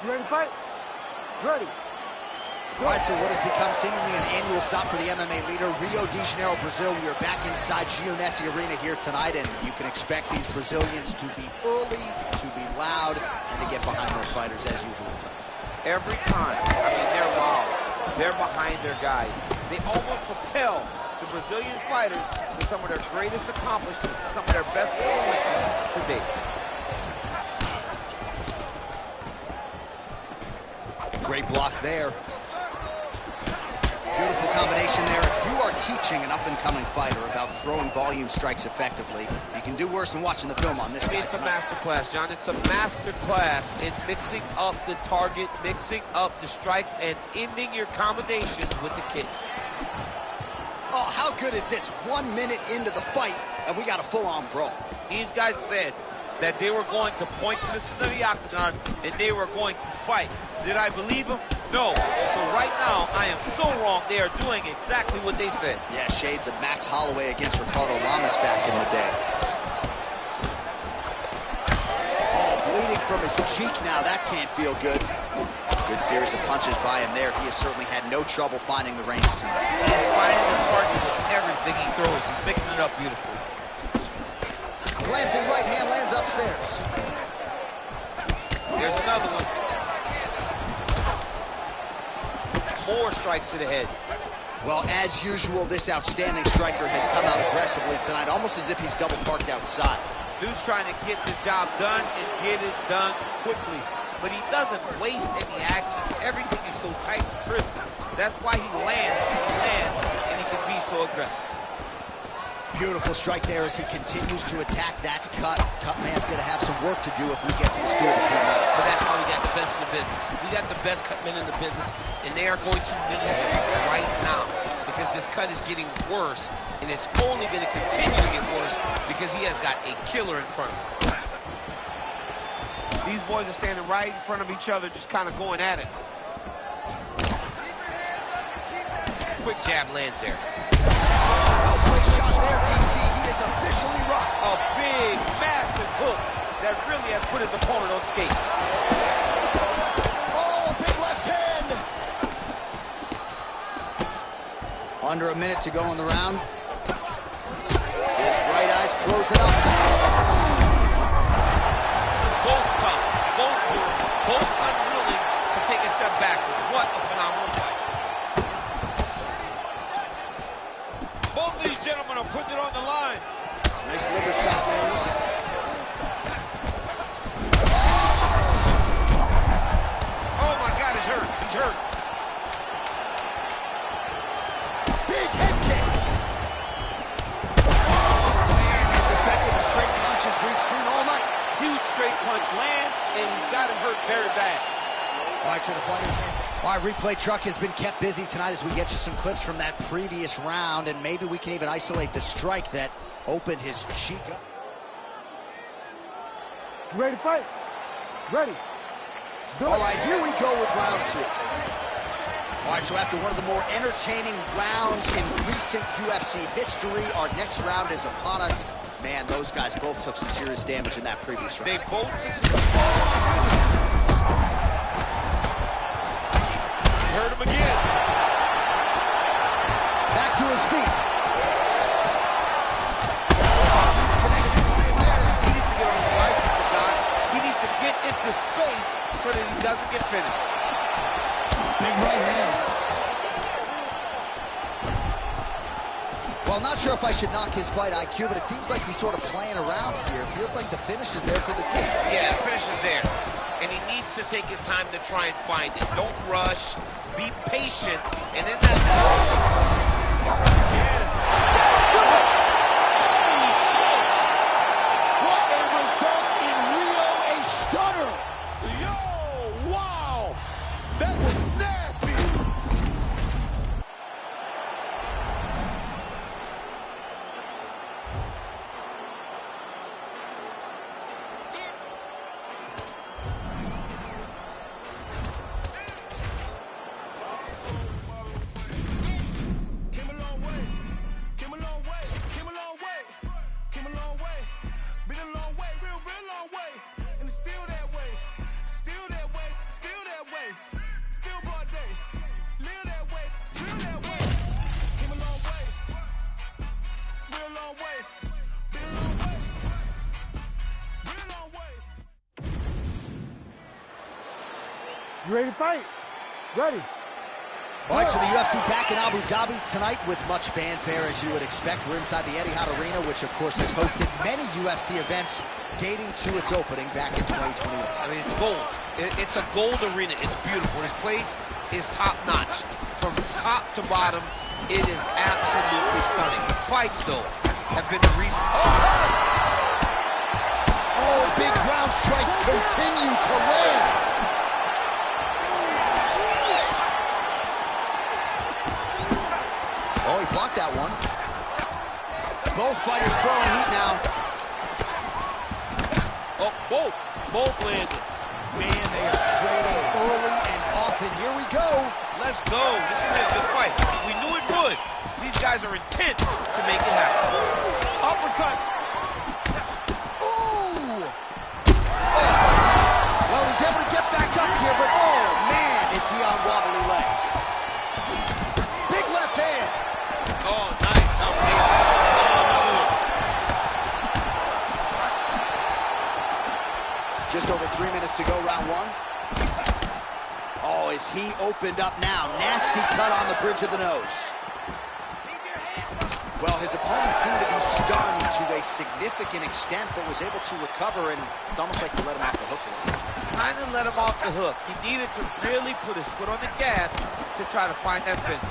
ready to fight? Ready. All right, so what has become seemingly an annual stop for the MMA leader, Rio de Janeiro, Brazil. We are back inside Jeunesse Arena here tonight, and you can expect these Brazilians to be early, to be loud, and to get behind their fighters as usual tonight. Every time. I mean, they're loud. They're behind their guys. They almost propel the Brazilian fighters to some of their greatest accomplishments, some of their best performances to date. Great block there. Beautiful combination there. If you are teaching an up-and-coming fighter about throwing volume strikes effectively, you can do worse than watching the film on this guy. It's a master class, John. It's a master class in mixing up the target, mixing up the strikes, and ending your combinations with the kick. Oh, how good is this? 1 minute into the fight, and we got a full-on brawl. These guys said that they were going to point to the center of the octagon, and they were going to fight. Did I believe them? No. So right now, I am so wrong. They are doing exactly what they said. Yeah, shades of Max Holloway against Ricardo Lamas back in the day. Oh, bleeding from his cheek now. That can't feel good. Good series of punches by him there. He has certainly had no trouble finding the range tonight. He's finding the target with everything he throws. He's mixing it up beautifully. Glancing right hand lands upstairs. There's another one. More strikes to the head. Well, as usual, this outstanding striker has come out aggressively tonight, almost as if he's double parked outside. Dude's trying to get the job done and get it done quickly. But he doesn't waste any action. Everything is so tight and crisp. That's why he lands, and he can be so aggressive. Beautiful strike there as he continues to attack that cut. Cutman's going to have some work to do if we get to the duel between rounds. But that's why we got the best in the business. We got the best cutmen in the business, and they are going to need him right now because this cut is getting worse, and it's only going to continue to get worse because he has got a killer in front of him. These boys are standing right in front of each other, just kind of going at it. Quick jab lands there. Quick shot there, DC. He is officially rocked. A big, massive hook that really has put his opponent on skates. Oh, big left hand. Under a minute to go in the round. His right eye's closing up. Both tough, both good, both unwilling to take a step backward. What a phenomenal fight. Both of these gentlemen are putting it on the line. Nice liver shot, ladies. Oh my God, he's hurt. He's hurt. Big head kick. Man, as effective as straight punches we've seen all night. Huge straight punch lands, and he's got him hurt very bad. All right, so the fighter's in. All right, replay truck has been kept busy tonight as we get you some clips from that previous round, and maybe we can even isolate the strike that opened his cheek up. You ready to fight? Ready. All right, here we go with round two. All right, so after one of the more entertaining rounds in recent UFC history, our next round is upon us. Man, those guys both took some serious damage in that previous round. They both took some... Hurt him again. Back to his feet. He needs to get on his bicycle, John. He needs to get into space so that he doesn't get finished. Big right hand. Well, not sure if I should knock his fight IQ, but it seems like he's sort of playing around here. Feels like the finish is there for the team. Yeah, the finish is there. And he needs to take his time to try and find it. Don't rush. Be patient. And then that... Again. Holy smokes! What a result in Rio, a stunner! Yo, wow! That was nasty! You ready to fight? Ready. All right, so the UFC back in Abu Dhabi tonight with much fanfare, as you would expect. We're inside the Etihad Arena, which, of course, has hosted many UFC events dating to its opening back in 2021. I mean, it's gold. It's a gold arena. It's beautiful. This place is top-notch. From top to bottom, it is absolutely stunning. The fights, though, have been the reason. Oh, big ground strikes continue to land. Oh, he blocked that one. Both fighters throwing heat now. Oh, both landed. Man, they are trading early and often. Here we go. Let's go. This is gonna be a good fight. We knew it would. These guys are intent to make it happen. Uppercut. Ooh. Oh. Well, he's able to get back up here, but oh, man, is he on wobbly legs. Big left hand. Oh, nice combination. Oh, another one. Just over 3 minutes to go, round one. Oh, is he opened up now? Nasty cut on the bridge of the nose. Well, his opponent seemed to be stunned to a significant extent, but was able to recover, and it's almost like he let him off the hook a little. Kind of let him off the hook. He needed to really put his foot on the gas to try to find that finish.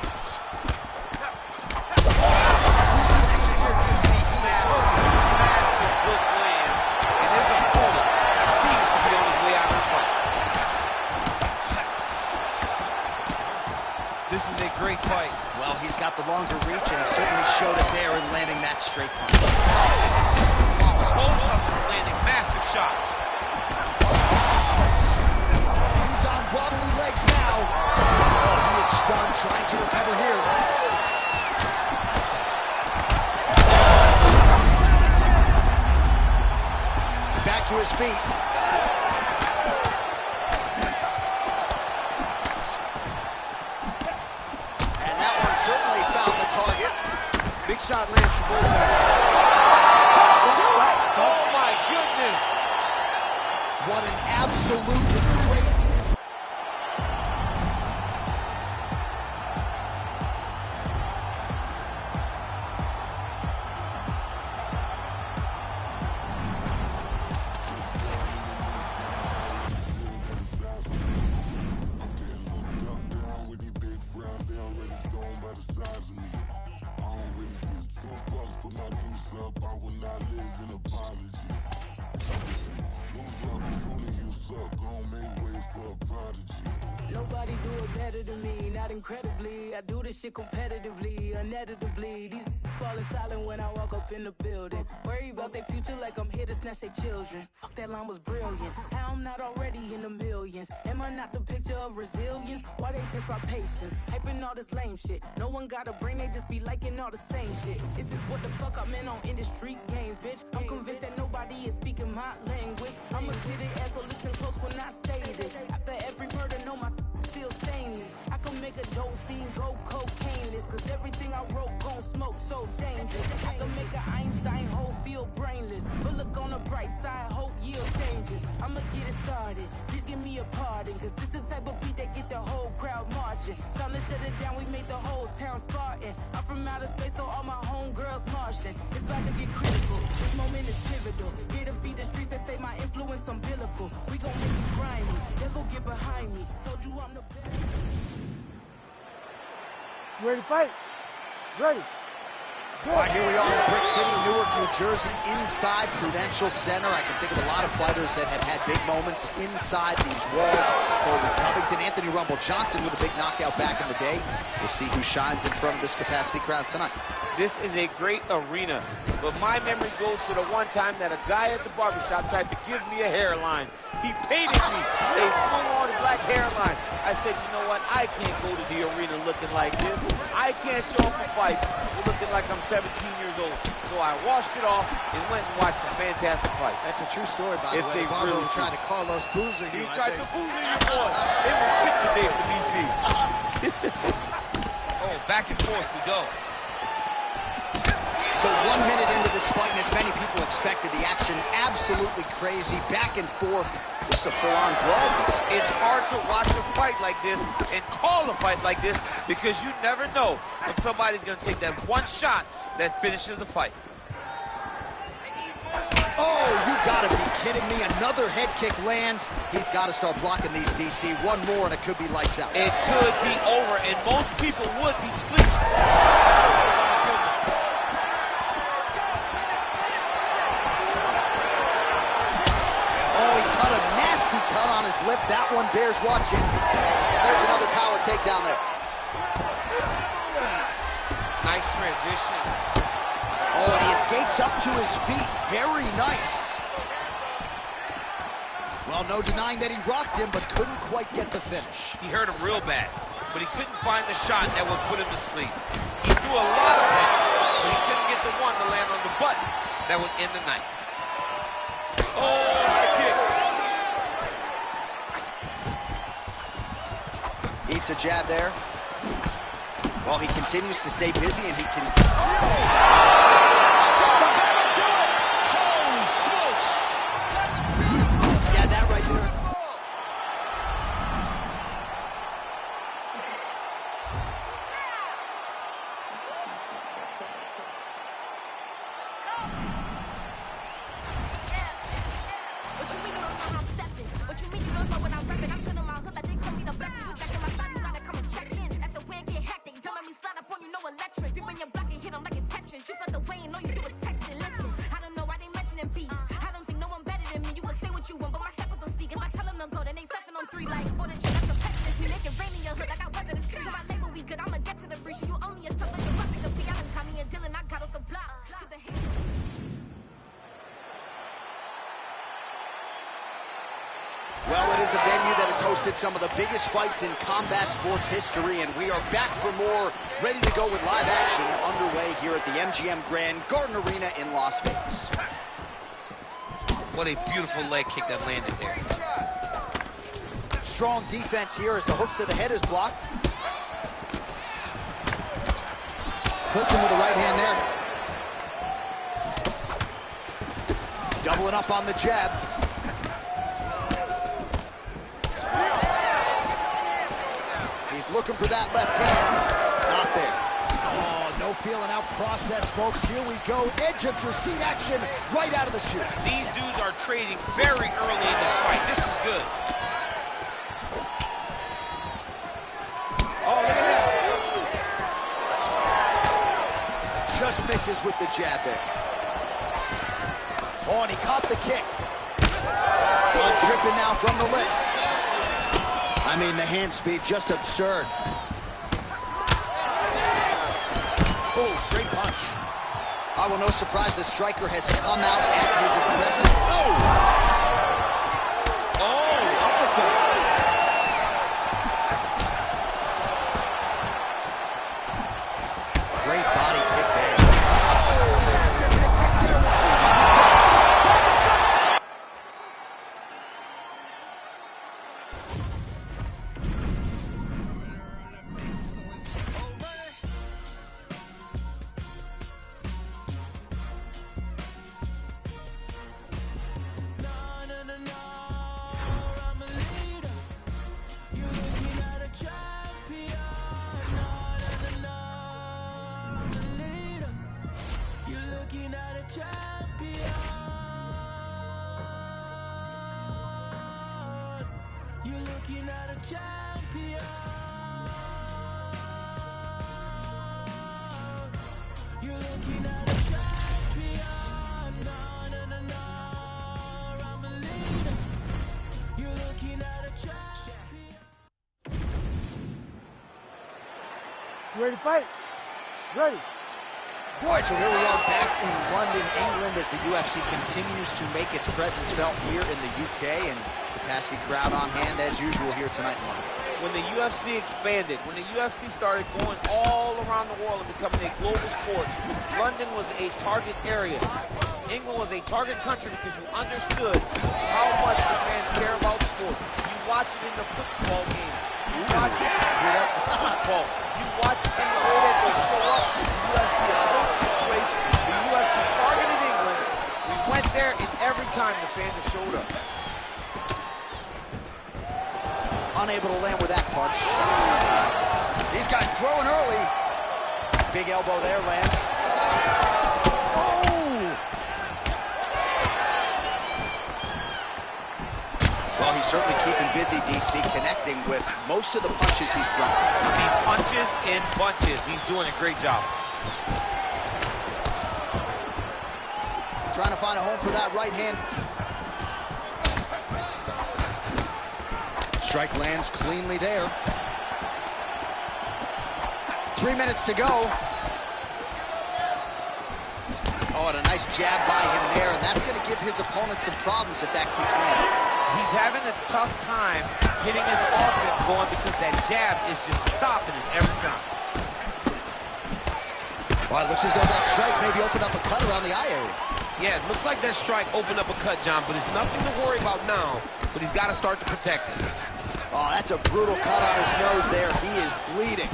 Massive hook lands, and his opponent seems to be on his way out of the fight. This is a great fight. Well, he's got the longer reach, and he certainly showed it there in landing that straight punch. Both of them are landing massive shots. He's on wobbly legs now. Oh, he is stunned, trying to recover here. Back to his feet. And that one certainly found the target. Big shot lands for both guys. Oh my goodness! What an absolutely crazy. Nobody do it better than me, not incredibly. I do this shit competitively, uneditably. These falling silent when I walk up in the building. Worry about their future like I'm here to snatch their children. Fuck, that line was brilliant. How I'm not already in the millions? Am I not the picture of resilience? Why they test my patience? Hyping all this lame shit. No one got a brain, they just be liking all the same shit. Is this what the fuck I'm in on industry games, bitch? I'm convinced that nobody is speaking my language. I'ma get it, so listen close when I say this. After every murder, know my still stainless. I can make a dope fiend go cocaine-less, cause everything I wrote gon' smoke so dangerous. I can make an Einstein hoe feel brainless, but look on the bright side, hope yield changes. I'ma get it started, please give me a pardon, cause this the type of beat that get the whole crowd marching. Time to shut it down, we made the whole town Spartan. I'm from outer space, so all my homegirls Martian. It's about to get critical, this moment is pivotal. Here to feed the streets that say my influence umbilical. We gon' make it grimy, devil get behind me. Told you I'm the best. You ready to fight? Ready. All right, here we are in the Brick City, Newark, New Jersey, inside Prudential Center. I can think of a lot of fighters that have had big moments inside these walls. Colby Covington, Anthony Rumble Johnson with a big knockout back in the day. We'll see who shines in front of this capacity crowd tonight. This is a great arena, but my memory goes to the one time that a guy at the barbershop tried to give me a hairline. He painted me a full-on black hairline. I said, you know what? I can't go to the arena looking like this. I can't show up for fights looking like I'm 17 years old. So I washed it off and went and watched a fantastic fight. That's a true story, by the way. It's a Barber really tried to Carlos Boozer you. He tried to boozer you, boy. It was picture day for DC. Oh, back and forth we go. So 1 minute into this fight, and as many people expected, the action absolutely absolutely crazy, back and forth. This is a full-on brawl. It's hard to watch a fight like this and call a fight like this because you never know when somebody's going to take that one shot that finishes the fight. Oh, you gotta be kidding me. Another head kick lands. He's got to start blocking these, DC. One more and it could be lights out. It could be over, and most people would be sleeping. Oh, he cut a nasty cut on his lip. That one bears watching. There's another power takedown there. Nice transition. Oh, and he escapes up to his feet. Very nice. Well, no denying that he rocked him, but couldn't quite get the finish. He hurt him real bad, but he couldn't find the shot that would put him to sleep. He threw a lot of punches, but he couldn't get the one to land on the button that would end the night. Oh, high kick. Eats a jab there. Well, he continues to stay busy, and he can... Holy smokes! Yeah, that right there is the ball. What you mean you don't know how I'm stepping? What you mean you don't know what I'm repping? I'm feeling my hood like they call me the blessing. You checking my side, you gotta come and check in. As the way get hectic, don't make me slide up on you, no electric. People in your block and hit them like it's Tetris. You felt the way and all you do is text it. Listen, I don't know why they mentioning beef. I don't think no one better than me. You can say what you want, but my steppers don't speak. If I tell them to go, then they stepping on 3 like for the chick. That's your pettiness. We make it rain in your hood like I weather the streets. So my label we good, I'ma get to the breach. You only a tough like a weapon. Cause P. Allen, Connie, and Dylan, I got off the block. To the hate. Well, it is a venue that has hosted some of the biggest fights in combat sports history, and we are back for more, ready to go with live action underway here at the MGM Grand Garden Arena in Las Vegas. What a beautiful leg kick that landed there. Strong defense here as the hook to the head is blocked. Clipped him with the right hand there. Doubling up on the jab. He's looking for that left hand. Not there. Oh, no feeling out process, folks. Here we go. Edge of your seat action right out of the chute. These dudes are trading very early in this fight. This is good. Oh, look at that. Just misses with the jab there. Oh, and he caught the kick. Blood dripping now from the lip. I mean, the hand speed, just absurd. Oh, straight punch. Oh, well, no surprise the striker has come out at his aggressive... Oh! Oh, uppercut. Great body kick there. You're looking at a champion. You're looking at a champion. No, no, no, no. I'm a leader. You're looking at a champion. You ready to fight? Ready. All right, so here we are back in London, England, as the UFC continues to make its presence felt here in the UK, and the Paskey crowd on hand as usual here tonight in London. When the UFC expanded, when the UFC started going all around the world and becoming a global sport, London was a target area. England was a target country because you understood how much the fans care about sport. You watch it in the football game. You watch it with football. You watch it in the way that they show up. The UFC approached this place. The UFC targeted England. We went went there, and every time the fans have showed up. Unable to land with that punch. These guys throwing early. Big elbow there, lands. Oh! Well, he's certainly keeping busy, DC, connecting with most of the punches he's thrown. I mean, punches and bunches. He's doing a great job. Trying to find a home for that right hand. Strike lands cleanly there. 3 minutes to go. Oh, and a nice jab by him there, and that's going to give his opponent some problems if that keeps landing. He's having a tough time getting his offense going because that jab is just stopping him every time. Well, it looks as though that strike maybe opened up a cut around the eye area. Yeah, it looks like that strike opened up a cut, John, but it's nothing to worry about now, but he's got to start to protect it. Oh, that's a brutal cut on his nose there. He is bleeding.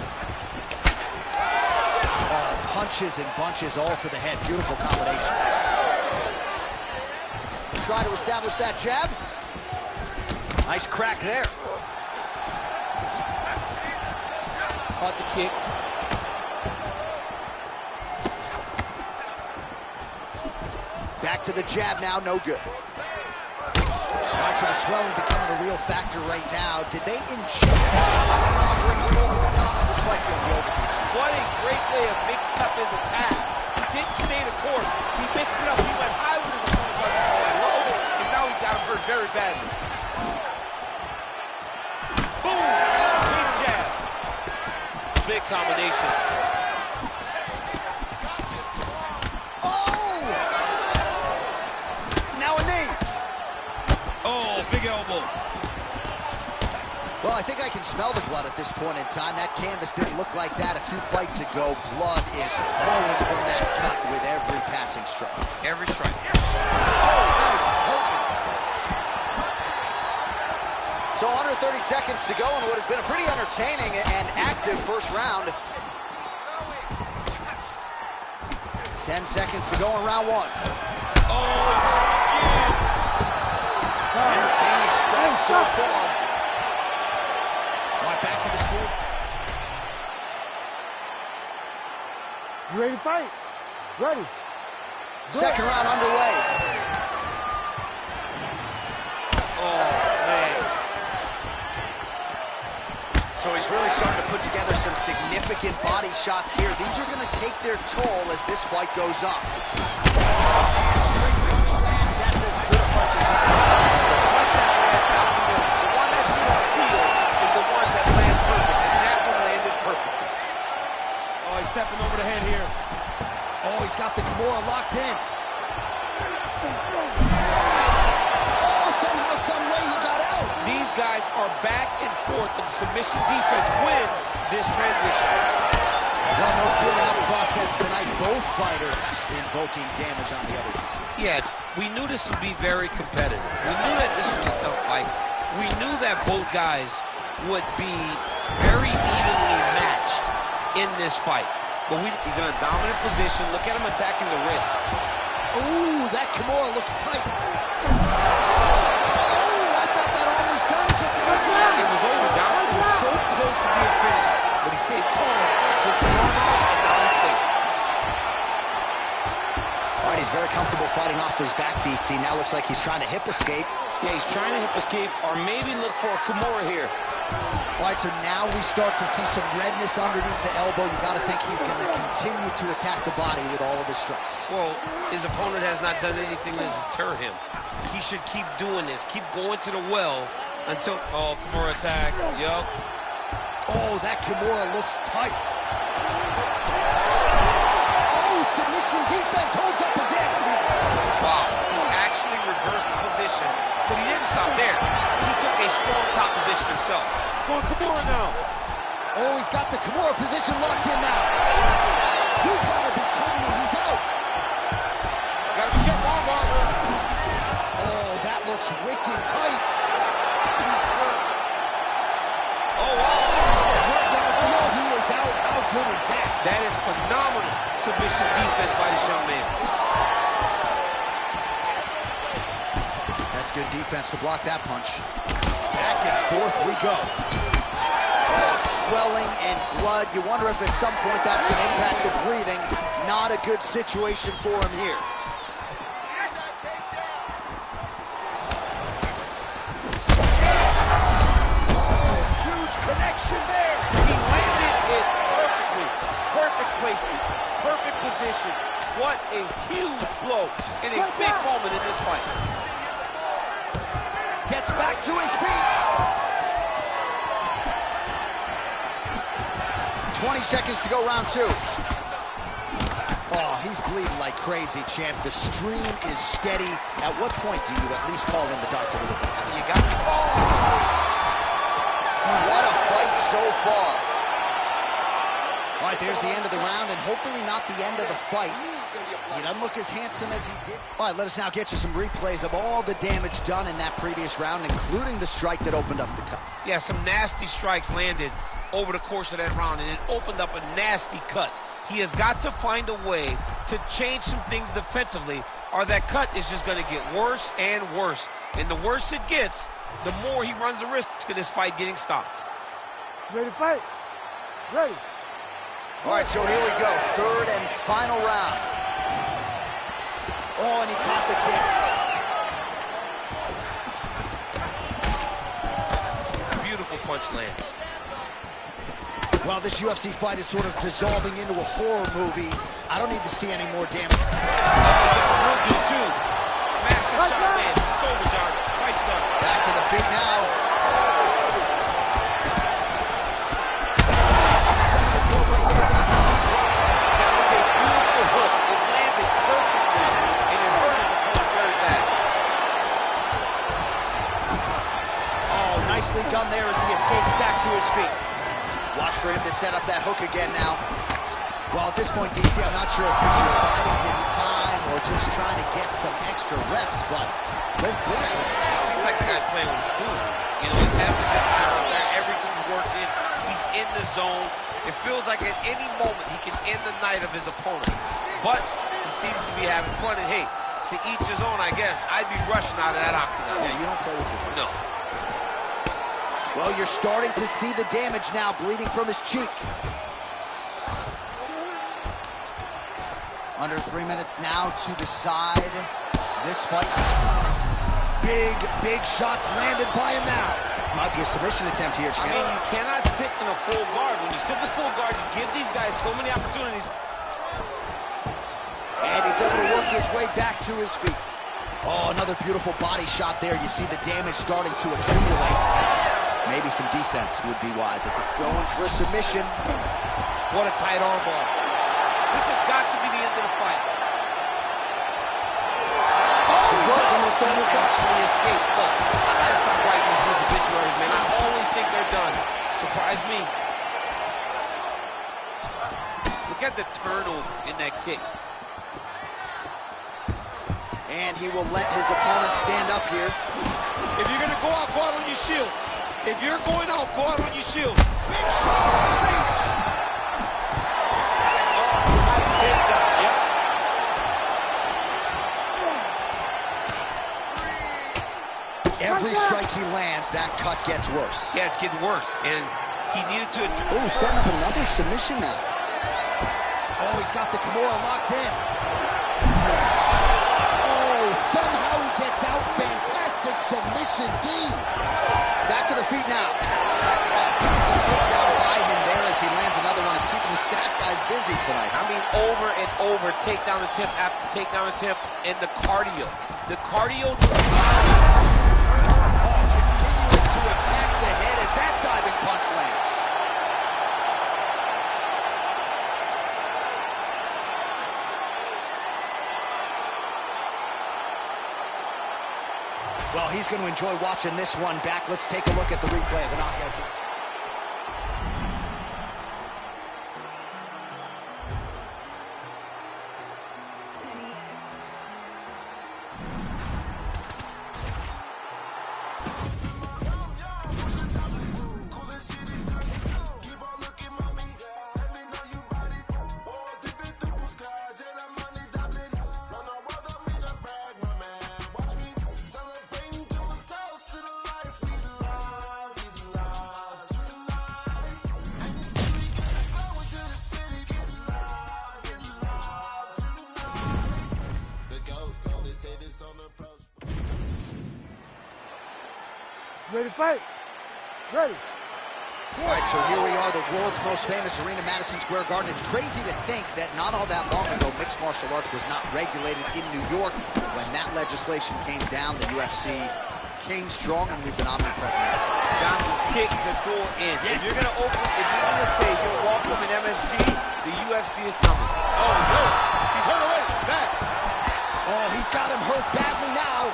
Oh, punches and bunches all to the head. Beautiful combination. Try to establish that jab. Nice crack there. Caught the kick. Back to the jab now, no good. Right, so the swelling becoming a real factor right now. Did they inject offering right over the top? This fight's going to be over, DC. What a great way of mixing up his attack. He didn't stay the course. He mixed it up. He went high with his opponent, going low, and now he's got him hurt very badly. Boom! Big jab. Big combination. Oh! Now a knee. Oh, big elbow. Well, I think I can smell the blood at this point in time. That canvas didn't look like that a few fights ago. Blood is flowing from that cut with every passing strike. Every strike. Oh, nice. So under 30 seconds to go in what has been a pretty entertaining and active first round. 10 seconds to go in round one. Oh, yeah. Entertaining strike so far. Right back to the stools. You ready to fight? Ready. Second round underway. Oh, man. So he's really starting to put together some significant body shots here. These are going to take their toll as this fight goes on. That's as good a punch as he's thrown. The one that's in the field is the ones that land perfect, and that one landed perfectly. Oh, he's stepping over the head here. Oh, he's got the Kimura locked in. Oh, somehow, some way he got out. These guys are back and forth, and submission defense wins this transition. Well, no feeling out process tonight. Both fighters invoking damage on the other. Yeah, we knew this would be very competitive. We knew that this was a tough fight. We knew that both guys would be very evenly matched in this fight. But he's in a dominant position. Look at him attacking the wrist. Ooh, that Kimura looks tight. Oh, I thought that arm was done. He gets it again. It was over, John. It was so close to being finished, but he stayed calm, slipped his arm out, and now he's safe. All right, he's very comfortable fighting off his back, DC. Now looks like he's trying to hip escape. Yeah, he's trying to hip escape, or maybe look for a Kimura here. All right, so now we start to see some redness underneath the elbow. You got to think he's going to continue to attack the body with all of his strikes. Well, his opponent has not done anything to deter him. He should keep doing this, keep going to the well until... Oh, Kimura attack. Yup. Oh, that Kimura looks tight. Oh, submission defense holds up again. Wow, he actually reversed the position, but he didn't stop there. He took a strong top position himself. Going Kimura now. Oh, he's got the Kimura position locked in now. You gotta be kidding me, he's out. Gotta be careful, Barber. Oh, that looks wicked tight. Oh, wow. Oh, he is out. How good is that? That is phenomenal submission defense by this young man. good defense to block that punch. Back and forth we go. Oh, swelling and blood. You wonder if at some point that's going to impact the breathing. Not a good situation for him here. There. He landed it perfectly. Perfect placement. Perfect position. What a huge blow in a big moment in this fight. Gets back to his feet. 20 seconds to go, round 2. Oh, he's bleeding like crazy, champ. The stream is steady. At what point do you at least call in the doctor to look at it? You got me. Oh! What a fight so far. All right, there's the end of the round, and hopefully not the end of the fight. He doesn't look as handsome as he did. All right, let us now get you some replays of all the damage done in that previous round, including the strike that opened up the cut. Yeah, some nasty strikes landed over the course of that round, and it opened up a nasty cut. He has got to find a way to change some things defensively, or that cut is just going to get worse and worse. And the worse it gets, the more he runs the risk of this fight getting stopped. Ready to fight? Ready. All right, so here we go. Third and final round. Oh, and he caught the kick. Beautiful punch lands. Well, this UFC fight is sort of dissolving into a horror movie. I don't need to see any more damage. Real good, too. Massive shot land. It's over, John. Fight's done. Back to the feet now. Sets a blow right there. That was a beautiful hook. It landed perfectly, and it hurt his opponent very bad. Oh, nicely done there as he escapes back to his feet. Watch for him to set up that hook again now. Well, at this point, DC, I'm not sure if he's just biding his time or just trying to get some extra reps, but no finish line. It seems like the guy's playing with his food. You know, he's having a good time there. Everything's working. He's in the zone. It feels like at any moment he can end the night of his opponent. But he seems to be having fun. And hey, to each his own, I guess. I'd be rushing out of that octagon. Yeah, you don't play with your food. No. Well, you're starting to see the damage now, bleeding from his cheek. Under 3 minutes now to decide this fight. Big shots landed by him now. Might be a submission attempt here, champ. I mean, you cannot sit in a full guard. When you sit in the full guard, you give these guys so many opportunities. And he's able to work his way back to his feet. Oh, another beautiful body shot there. You see the damage starting to accumulate. Maybe some defense would be wise if they're going for a submission. What a tight arm bar. This has got to be the end of the fight. Oh, he's out. He actually escaped. Look, I gotta stop writing these dudes obituaries, man. I always think they're done. Surprise me. Look at the turnover in that kick. And he will let his opponent stand up here. If you're gonna go out on your shield. If you're going out, go out on your shield. Big shot on the feet. Nice takedown, yep. Every strike he lands, that cut gets worse. Yeah, it's getting worse, and he needed to... Oh, setting up another submission now. Oh, he's got the Kimura locked in. Oh, somehow he gets out. Fantastic submission, D. Back to the feet now. Oh, beautiful takedown by him there as he lands another one. He's keeping the staff guys busy tonight. I mean, over and over, takedown attempt after takedown attempt, and the cardio. The cardio... Continuing to attack the head as that diving punch lands. Well, he's going to enjoy watching this one back. Let's take a look at the replay of the knockout. Ready to fight? Ready. All right, so here we are, the world's most famous arena, Madison Square Garden. It's crazy to think that not all that long ago, mixed martial arts was not regulated in New York. When that legislation came down, the UFC came strong, and we've been omnipresent ever since. John, kick the door in. Yes. If you're going to open, if you're going to say you're welcome in MSG, the UFC is coming. Oh, no. He's hurt already. Back. Oh, he's got him hurt badly now.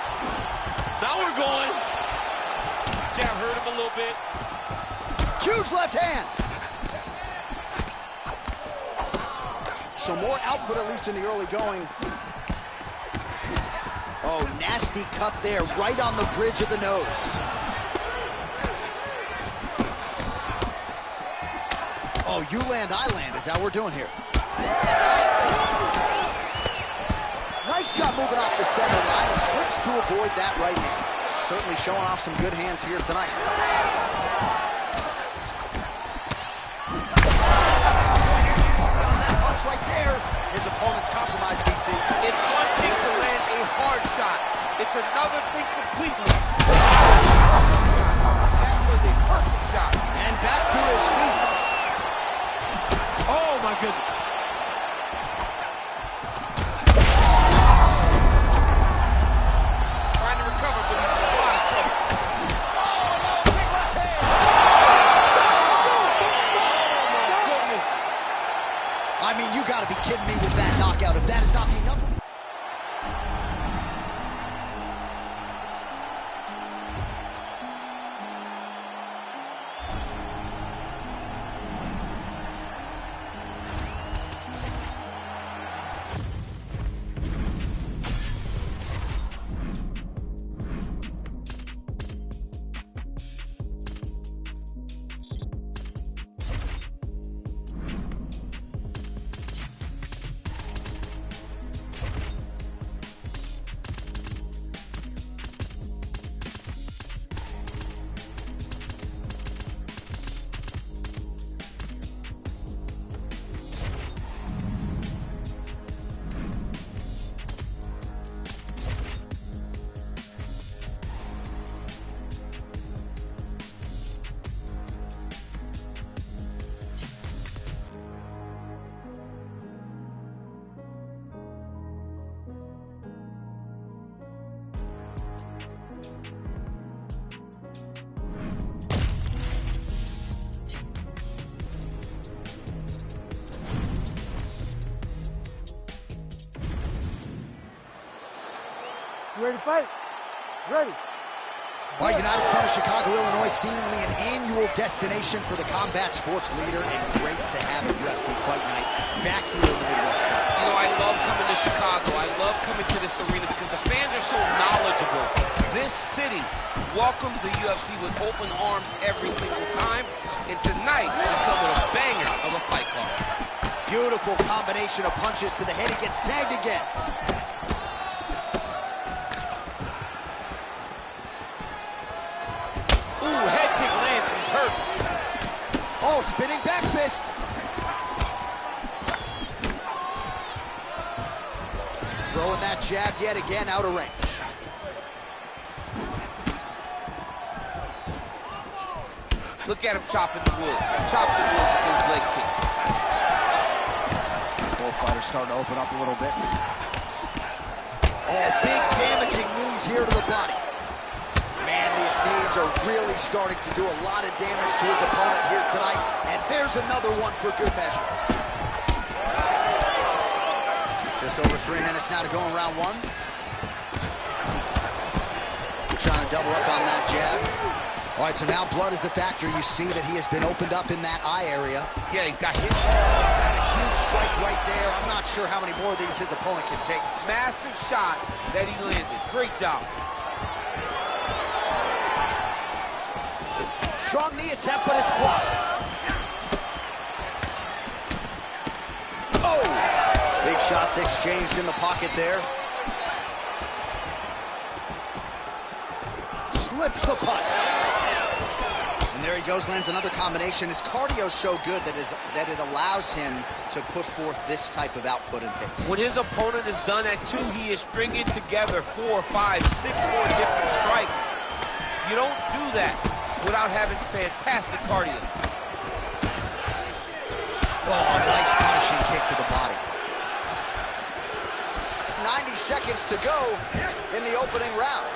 Now we're going. Jab hurt him a little bit. Huge left hand. So more output, at least in the early going. Oh, nasty cut there, right on the bridge of the nose. Oh, you land, I land, is that what we're doing here. Nice job moving off the center line. He slips to avoid that right hand. Certainly showing off some good hands here tonight. Right there, his opponent's compromised, DC. It's one thing to land a hard shot. It's another thing completely. That was a perfect shot. And back to his feet. Oh, my goodness. Trying to recover, but he's in a lot of trouble. Oh, no, big left hand. Oh, my goodness. I mean, you gotta be kidding me with that knockout. If that is not the number. You ready to fight? Ready. Well, United Center, Chicago, Illinois, seemingly an annual destination for the combat sports leader, and great to have a UFC Fight Night back here in the Midwest. You know, I love coming to Chicago. I love coming to this arena because the fans are so knowledgeable. This city welcomes the UFC with open arms every single time, and tonight we come with a banger of a fight card. Beautiful combination of punches to the head. He gets tagged again. Ooh, head kick lands. He's hurt. Oh, spinning back fist. Throwing that jab yet again out of range. Look at him chopping the wood. Chopping the wood with those leg kicks. Both fighters starting to open up a little bit. Oh, big damaging knees here to the body. Man, these knees are really starting to do a lot of damage to his opponent here tonight. And there's another one for good measure. Just over 3 minutes now to go in round one. Trying to double up on that jab. All right, so now blood is a factor. You see that he has been opened up in that eye area. Yeah, he's got hit. He's had a huge strike right there. I'm not sure how many more of these his opponent can take. Massive shot that he landed. Great job. Strong knee attempt, but it's blocked. Oh! Big shots exchanged in the pocket there. Slips the punch. And there he goes, lands another combination. His cardio is so good that it allows him to put forth this type of output and pace. When his opponent is done at 2, he is stringing together 4, 5, 6 more different strikes. You don't do that without having fantastic cardio. Oh, nice punishing kick to the body. 90 seconds to go in the opening round.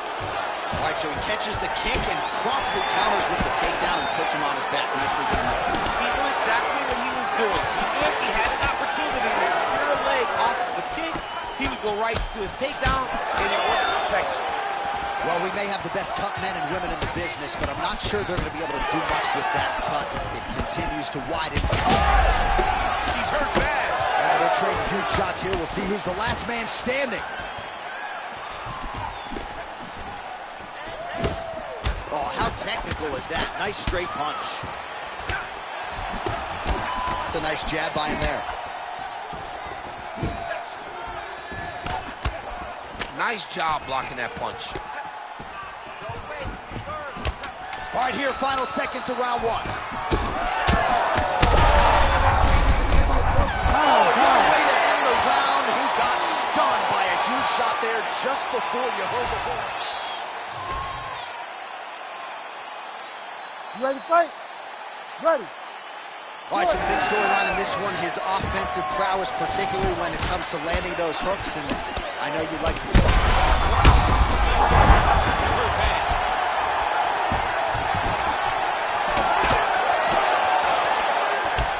All right, so he catches the kick and promptly counters with the takedown and puts him on his back. Nicely done there. He knew exactly what he was doing. He knew if he had an opportunity to secure a leg off of the kick, he would go right to his takedown, and it worked to perfection. Well, we may have the best cut men and women in the business, but I'm not sure they're going to be able to do much with that cut. It continues to widen. He's hurt bad. They're trading huge shots here. We'll see who's the last man standing. Oh, how technical is that? Nice straight punch. That's a nice jab by him there. Nice job blocking that punch. All right, here, final seconds of round 1. Oh, what a way to end the round. He got stunned by a huge shot there just before you heard the horn. You ready to fight? Ready. All right, so the big storyline in this one, his offensive prowess, particularly when it comes to landing those hooks, and I know you'd like to...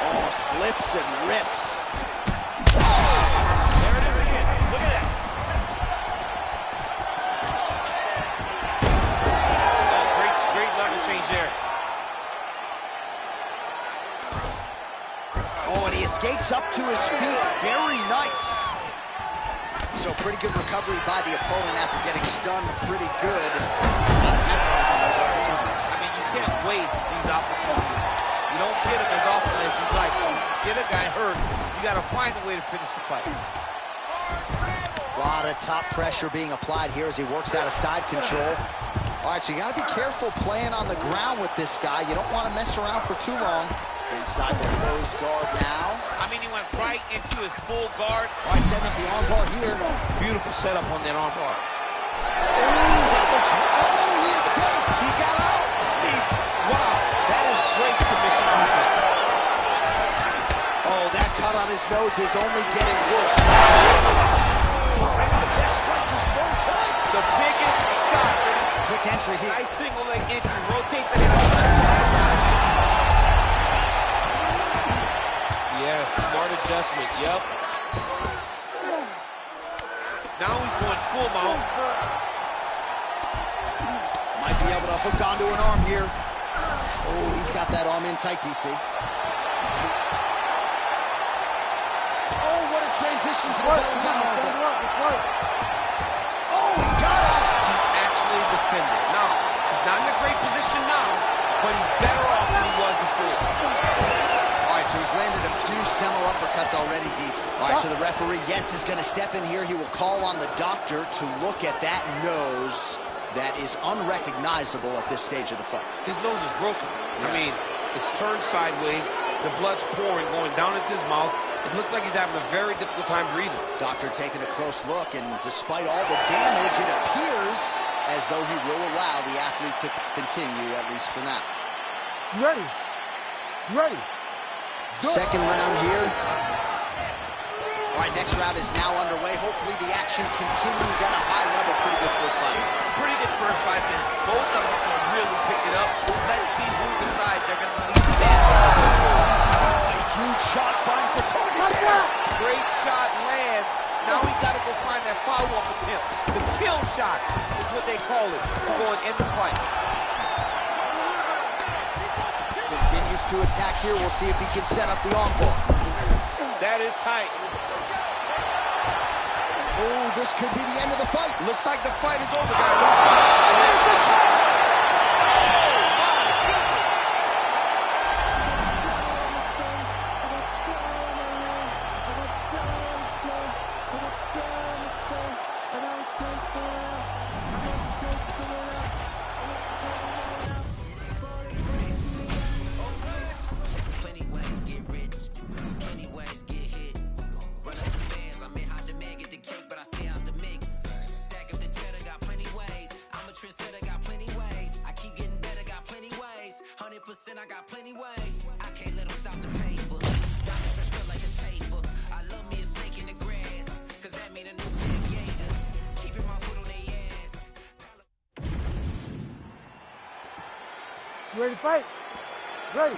Oh, slips and rips. There it is again. Look at that. Oh, great level change there. Oh, and he escapes up to his feet. Very nice. So pretty good recovery by the opponent after getting stunned pretty good. Not capitalizing on those opportunities. I mean, you can't waste these opportunities. You don't get them as often as you'd like. So get a guy hurt, you got to find a way to finish the fight. A lot of top pressure being applied here as he works out of side control. All right, so you got to be careful playing on the ground with this guy. You don't want to mess around for too long. Inside the closed guard now. I mean, he went right into his full guard. All right, setting up the armbar here. Beautiful setup on that armbar. Oh, that looks... Oh, he escapes. He got out. Wow, that is great submission defense. Oh, that cut on his nose is only getting worse. Oh, maybe the best strike he's thrown tonight. The biggest shot. Quick entry here. Nice single leg entry. Rotates ahead of him. Yes, smart adjustment. Yep. Now he's going full mount. Might be able to hook onto an arm here. Oh, he's got that arm in tight, DC. Oh, what a transition to the belly down armbar. Oh, he got out. He actually defended. Now, he's not in a great position now, but he's better off than he was before. All right, so he's landed a few seminal uppercuts already, DC. All right, so the referee, yes, is going to step in here. He will call on the doctor to look at that nose that is unrecognizable at this stage of the fight. His nose is broken. Yeah. I mean, it's turned sideways. The blood's pouring, going down into his mouth. It looks like he's having a very difficult time breathing. Doctor taking a close look, and despite all the damage, it appears as though he will allow the athlete to continue, at least for now. You ready? You ready? Second round here. All right, next round is now underway. Hopefully the action continues at a high level. Pretty good first 5 minutes. Pretty good first 5 minutes. Both of them can really pick it up. Let's see who decides they're going to lead the dance. Oh, a huge shot finds the target there. Great shot lands. Now he's got to go find that follow-up attempt. The kill shot is what they call it to go and end the fight. Continues to attack here. We'll see if he can set up the armbar. That is tight. Oh, this could be the end of the fight. Looks like the fight is over, guys. And there's the tap. I got plenty ways. I can't let them stop the paper. Diamonds fresh cut like a taper. I love me a snake in the grass, cause that mean a new gladiators. Keeping my foot on their ass. You ready to fight? Ready.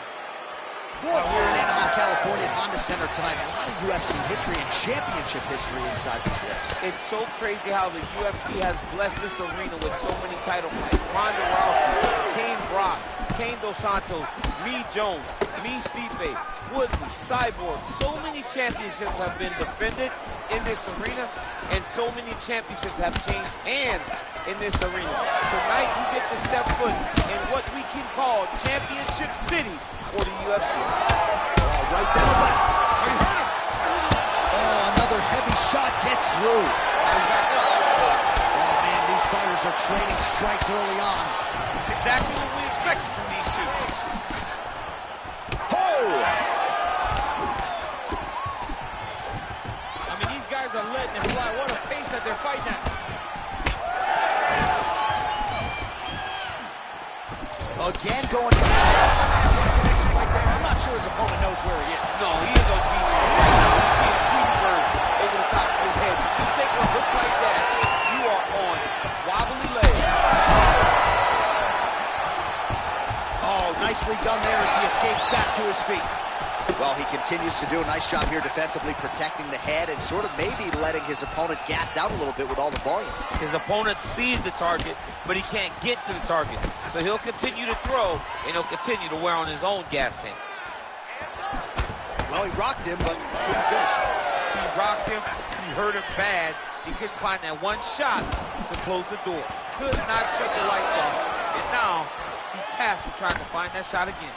We're in Anaheim, California at Honda Center tonight. A lot of UFC history and championship history inside these rings. It's so crazy how the UFC has blessed this arena with so many title fights. Ronda Rousey, Kane Brock, Kane Dos Santos, me Jones, me Stipe, Woodley, Cyborg. So many championships have been defended in this arena, and so many championships have changed hands in this arena. Tonight you get to step foot in what we can call Championship City for the UFC. Right down the left. Oh, another heavy shot gets through. Oh, man, these fighters are trading strikes early on. It's exactly what we expected from these two. Oh! I mean, these guys are letting it fly. What a pace that they're fighting at. Again going to connection like that. I'm not sure his opponent knows where he is. No, he is on beach right now. He's seeing Tweety Bird over the top of his head. You take a hook like that, you are on wobbly legs. Oh, nicely done there as he escapes back to his feet. Well, he continues to do a nice job here defensively, protecting the head and sort of maybe letting his opponent gas out a little bit with all the volume. His opponent sees the target, but he can't get to the target. So he'll continue to throw, and he'll continue to wear on his own gas tank. Well, he rocked him, but couldn't finish it. He rocked him, he hurt him bad. He couldn't find that one shot to close the door. Could not shut the lights off. And now, he's tasked with trying to find that shot again.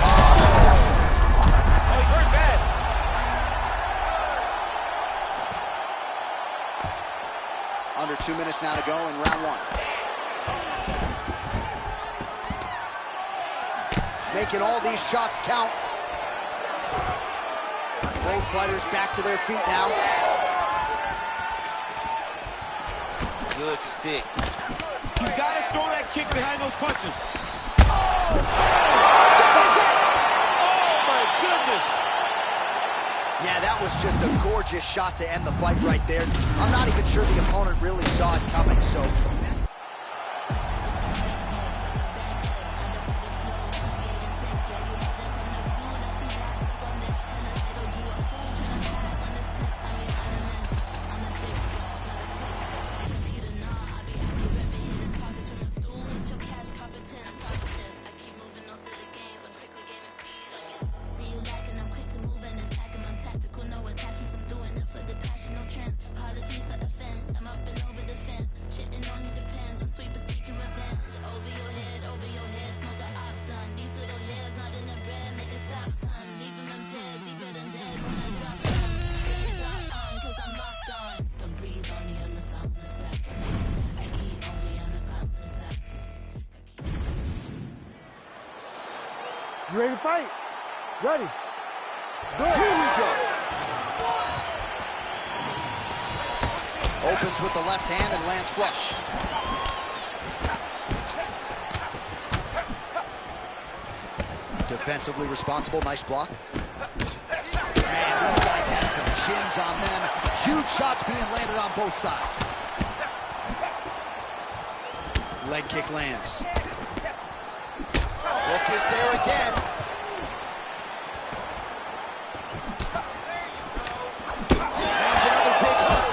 Oh, he's hurt bad. Under 2 minutes now to go in round one. Making all these shots count. Both fighters back to their feet now. Good stick. He's got to throw that kick behind those punches. That was it! Oh, my goodness. Yeah, that was just a gorgeous shot to end the fight right there. I'm not even sure the opponent really saw it coming, so... You ready to fight? Ready. Go. Here we go. Opens with the left hand and lands flush. Defensively responsible, nice block. Man, these guys have some chins on them. Huge shots being landed on both sides. Leg kick lands. Hook is there again. Lands another big hook.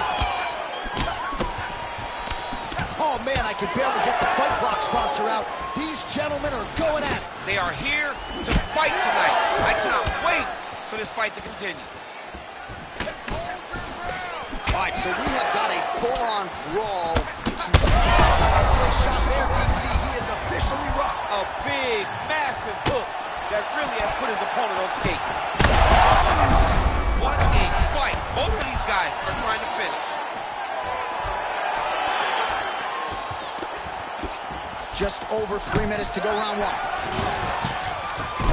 Oh man, I can barely get the Fight Clock sponsor out. These gentlemen are going at it. They are here to fight tonight. I cannot wait for this fight to continue. All right, so we have got a full-on brawl. Nice shot there, DC. He is officially rocked. A big, massive hook that really has put his opponent on skates. What a fight. Both of these guys are trying to finish. Just over 3 minutes to go round one.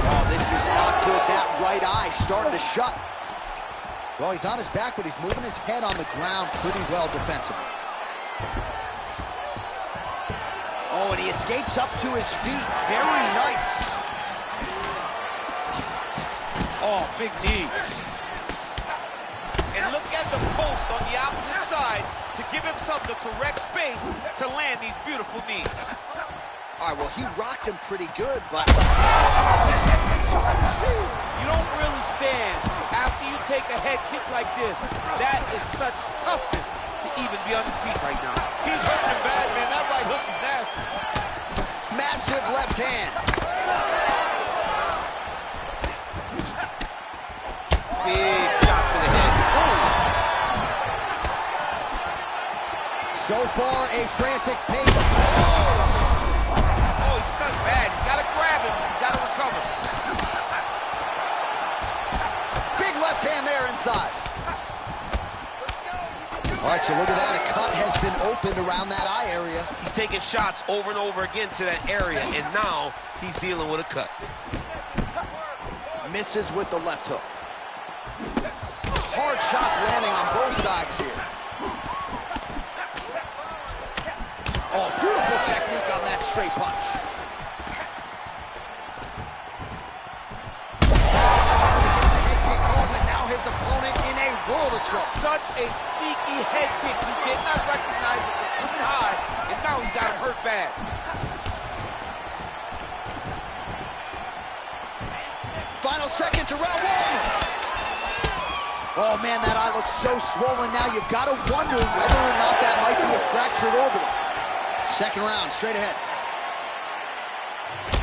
Oh, this is not good. That right eye starting to shut. Well, he's on his back, but he's moving his head on the ground pretty well defensively. Oh, and he escapes up to his feet. Very nice. Oh, big knee. And look at the post on the opposite side to give himself the correct space to land these beautiful knees. All right, well, he rocked him pretty good, but... You don't really stand after you take a head kick like this. That is such toughness to even be on his feet right now. He's hurting him bad, man. That right hook is nasty. Massive left hand. Big shot to the head. So far, a frantic pace. Oh, he's stuck bad. He's got to grab him. He's got to recover. Big left hand there inside. All right, so look at that. A cut has been opened around that eye area. He's taking shots over and over again to that area, and now he's dealing with a cut. Misses with the left hook. Hard shots landing on both sides here. Oh, beautiful technique on that straight punch. Head kick home, and now his opponent in a world of trouble. Such a sneaky head kick. He did not recognize it was coming high, and now he's got him hurt bad. Final seconds of round one. Oh, man, that eye looks so swollen now. You've got to wonder whether or not that might be a fractured orbital. Second round, straight ahead.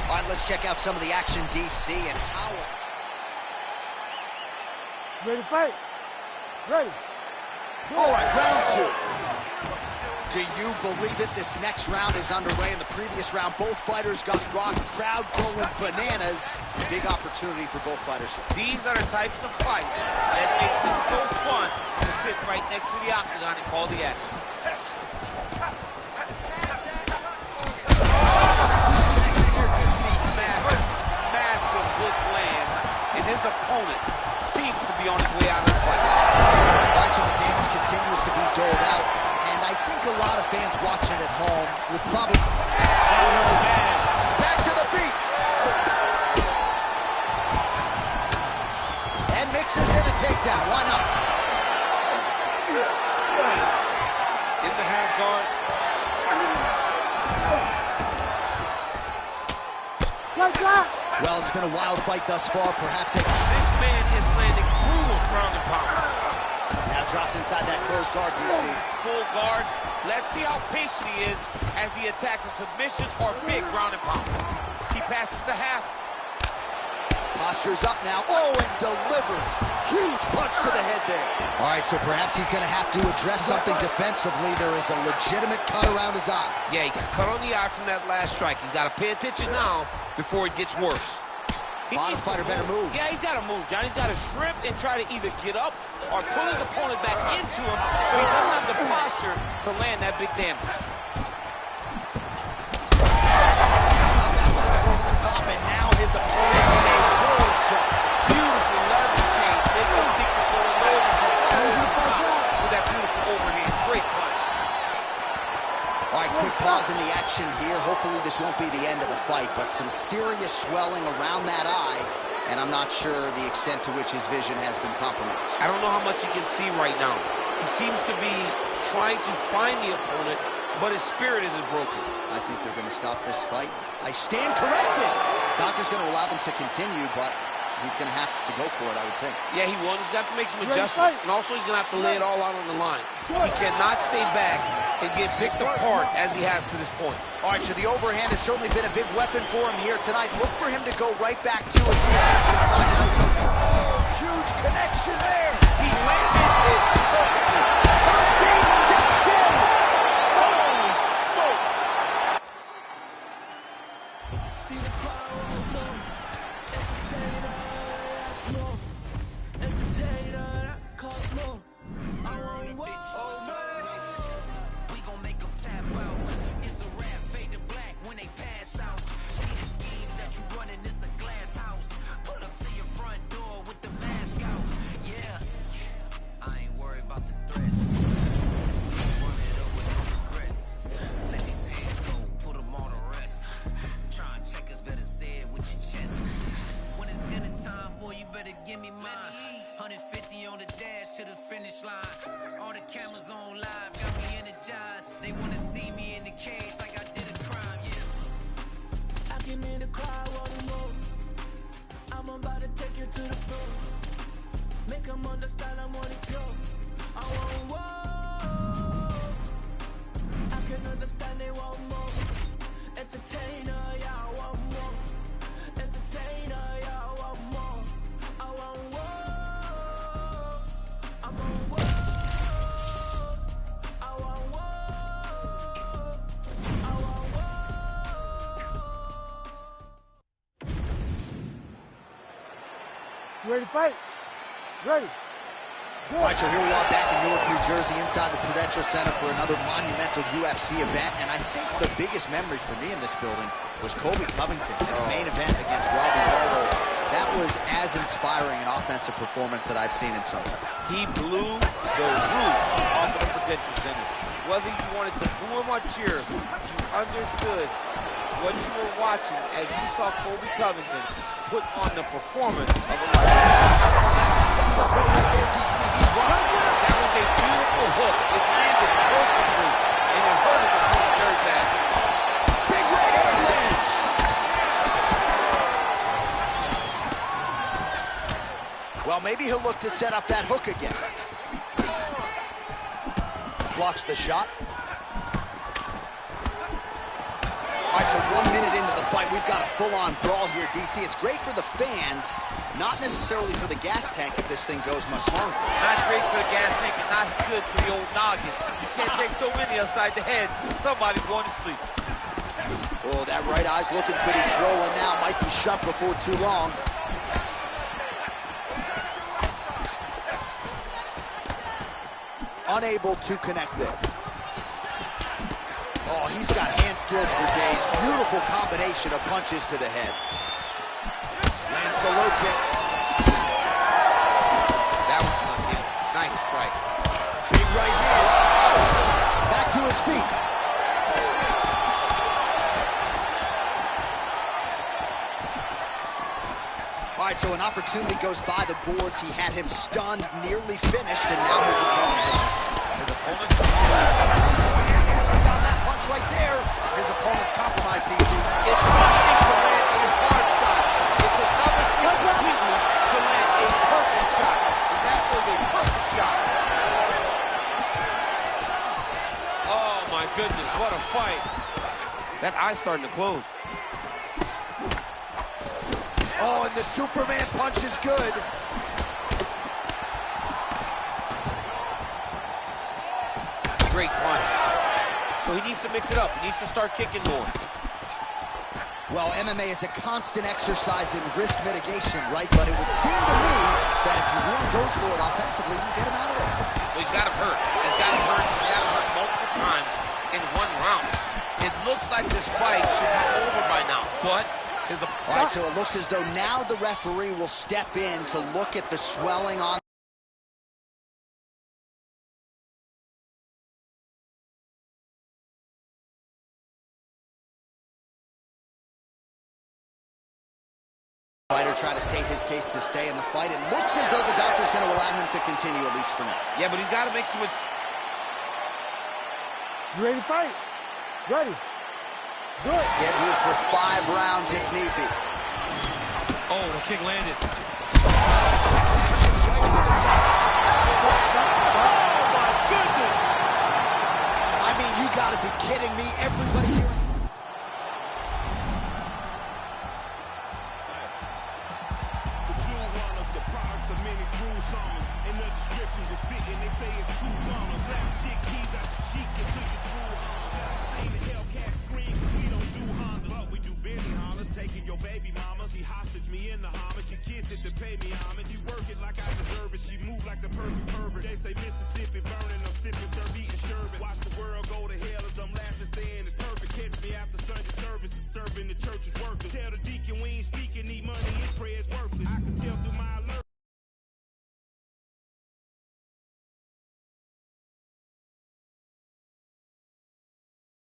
All right, let's check out some of the action, DC, and how... Ready to fight? Ready. All right, round two. Do you believe it? This next round is underway. In the previous round, both fighters got rocked. Crowd going bananas. Big opportunity for both fighters here. These are the types of fights that makes it so fun to sit right next to the octagon and call the action. Massive hook lands, and his opponent seems to be on his way out of the fight. All right, so the damage continues to be doled out, and I think a lot of fans watching at home would probably... Back to the feet. And mixes in a takedown. Why not? In the half guard. Well, it's been a wild fight thus far. Perhaps it... This man is landing brutal ground and pound. Now drops inside that closed guard, DC. Full guard. Let's see how patient he is as he attacks a submission or big ground and pound. He passes the half. Posture's up now. Oh, and delivers. Huge punch to the head there. All right, so perhaps he's going to have to address something defensively. There is a legitimate cut around his eye. Yeah, he got cut on the eye from that last strike. He's got to pay attention now before it gets worse. Bottom fighter better move. Yeah, he's got to move, John. He's got to shrimp and try to either get up or pull his opponent back into him so he doesn't have the posture to land that big damage. That's over the top, and now his opponent in a world of trouble. Beautiful level change. Make him think we're going low with that beautiful overhand. Great punch. All right, quick pause in the action here. Hopefully this won't be the end of the fight, but some serious swelling around that eye, and I'm not sure the extent to which his vision has been compromised. I don't know how much he can see right now. He seems to be trying to find the opponent, but his spirit isn't broken. I think they're going to stop this fight. I stand corrected. Doctor's going to allow them to continue, but he's going to have to go for it, I would think. Yeah, he will. He's got to make some adjustments, and also he's going to have to lay it all out on the line. He cannot stay back and get picked apart as he has to this point. All right, so the overhand has certainly been a big weapon for him here tonight. Look for him to go right back to it here. Oh, huge connection there. He landed it perfectly. Dean steps in. Holy smokes. See the crowd want more. Entertainer, that's more. Entertainer, that costs more. I want more. We gon' make them tap out. It's a rap, fade to black when they pass out. See the schemes that you running, it's a glass house. Put up to your front door with the mask out. Yeah, I ain't worried about the threats. They wanna see me in the cage like I did a crime, yeah. I came in to cry, wanting more. I'm about to take you to the floor. Make them understand I want it pure. I want more. I can understand they want more. Entertainer, yeah, I want more. Entertainer, yeah, I want more. I want more. I'm on war. I want war. I want war. You ready to fight? Ready. All right, so here we are back in Newark, New Jersey, inside the Prudential Center for another monumental UFC event. And I think the biggest memory for me in this building was Colby Covington in the main event against Robbie Lawler. That was as inspiring an offensive performance that I've seen in some time. He blew the roof off of the Prudential Center. Whether you wanted to boo him or cheer, you understood what you were watching as you saw Colby Covington put on the performance of a lifetime. That was a beautiful hook. It landed perfectly, and it hurt his opponent very bad. Big right hand lands. Well, maybe he'll look to set up that hook again. Blocks the shot. All right, so 1 minute into the fight, we've got a full-on brawl here, DC. It's great for the fans, not necessarily for the gas tank if this thing goes much longer. Not great for the gas tank and not good for the old noggin. You can't take so many upside the head. Somebody's going to sleep. Oh, that right eye's looking pretty swollen now. Might be shut before too long. Unable to connect there. Oh, he's got hand skills for days. Beautiful combination of punches to the head. Lands the low kick. That was lucky. Nice strike. Big right hand. Oh, back to his feet. All right, so an opportunity goes by the boards. He had him stunned, nearly finished, and now his opponent on that punch right there. His opponent's compromised easy. It's one thing to land a hard shot. It's another thing completely to land a perfect shot. And that was a perfect shot. Oh my goodness, what a fight. That eye's starting to close. Oh, and the Superman punch is good. Great punch. So he needs to mix it up. He needs to start kicking more. Well, MMA is a constant exercise in risk mitigation, right? But it would seem to me that if he really goes for it offensively, you can get him out of there. Well, he's got him hurt. He's got him hurt. He's got him hurt multiple times in one round. It looks like this fight should be over by now, but his opponent... All right, so it looks as though now the referee will step in to look at the swelling on fighter trying to state his case to stay in the fight. It looks as though the doctor's going to allow him to continue, at least for now. Yeah, but he's got to make some... You ready to fight? Ready. Good. Scheduled for 5 rounds if need be. Oh, the kick landed. Oh, my goodness! I mean, you got to be kidding me. Everybody here... Tell the